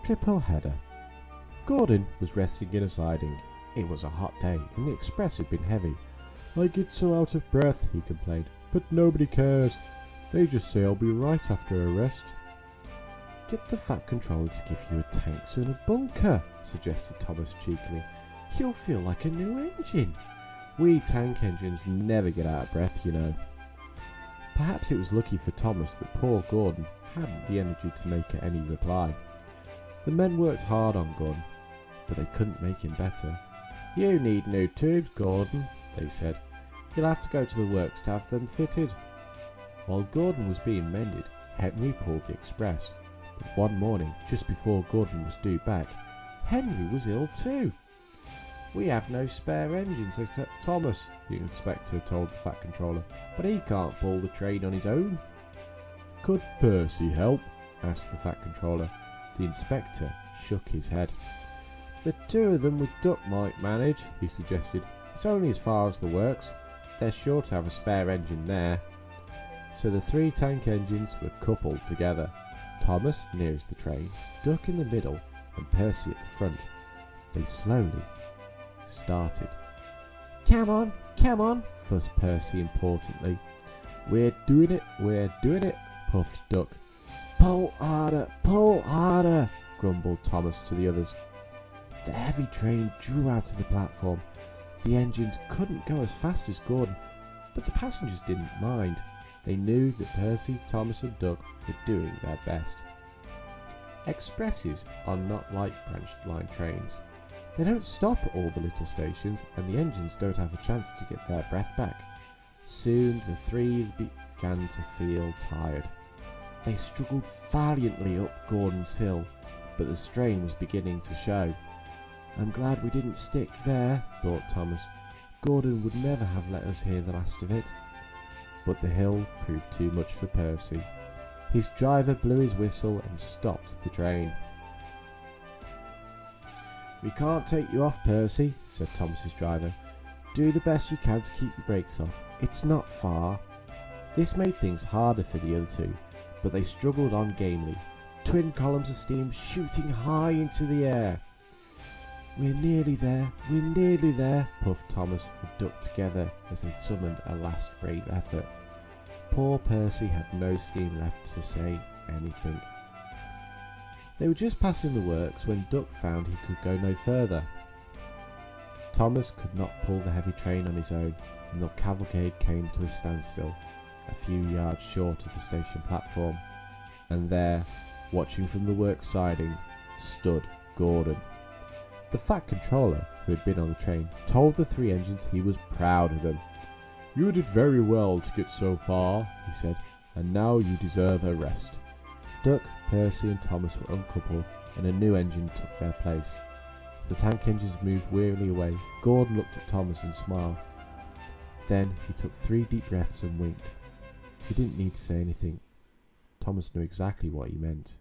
Triple header. Gordon was resting in a siding. It was a hot day and the express had been heavy. "I get so out of breath," he complained, "but nobody cares. They just say I'll be right after a rest." "Get the Fat Controller to give you a tanks and a bunker," suggested Thomas cheekily. "You'll feel like a new engine. We tank engines never get out of breath, you know." Perhaps it was lucky for Thomas that poor Gordon hadn't the energy to make any reply. The men worked hard on Gordon, but they couldn't make him better. "You need new tubes, Gordon," they said. "You'll have to go to the works to have them fitted." While Gordon was being mended, Henry pulled the express. But one morning, just before Gordon was due back, Henry was ill too. "We have no spare engines except Thomas," the inspector told the Fat Controller, "but he can't pull the train on his own." "Could Percy help?" asked the Fat Controller. The inspector shook his head. "The two of them with Duck might manage," he suggested. "It's only as far as the works. They're sure to have a spare engine there." So the three tank engines were coupled together. Thomas nearest the train, Duck in the middle, and Percy at the front. They slowly started. Come on," fussed Percy importantly. We're doing it," puffed Duck. Pull harder," grumbled Thomas to the others. The heavy train drew out of the platform. The engines couldn't go as fast as Gordon, but the passengers didn't mind. They knew that Percy, Thomas and Duck were doing their best. Expresses are not like branched line trains. They don't stop at all the little stations, and the engines don't have a chance to get their breath back. Soon the three began to feel tired. They struggled valiantly up Gordon's hill, but the strain was beginning to show. "I'm glad we didn't stick there," thought Thomas. "Gordon would never have let us hear the last of it." But the hill proved too much for Percy. His driver blew his whistle and stopped the train. "We can't take you off, Percy," said Thomas's driver. "Do the best you can to keep your brakes off. It's not far." This made things harder for the other two, but they struggled on gamely, twin columns of steam shooting high into the air. We're nearly there," puffed Thomas and Duck together as they summoned a last brave effort. Poor Percy had no steam left to say anything. They were just passing the works when Duck found he could go no further. Thomas could not pull the heavy train on his own, and the cavalcade came to a standstill, a few yards short of the station platform. And there, watching from the works siding, stood Gordon. The Fat Controller, who had been on the train, told the three engines he was proud of them. "You did very well to get so far," he said, "and now you deserve a rest." Duck, Percy and Thomas were uncoupled, and a new engine took their place. As the tank engines moved wearily away, Gordon looked at Thomas and smiled. Then he took 3 deep breaths and winked. He didn't need to say anything. Thomas knew exactly what he meant.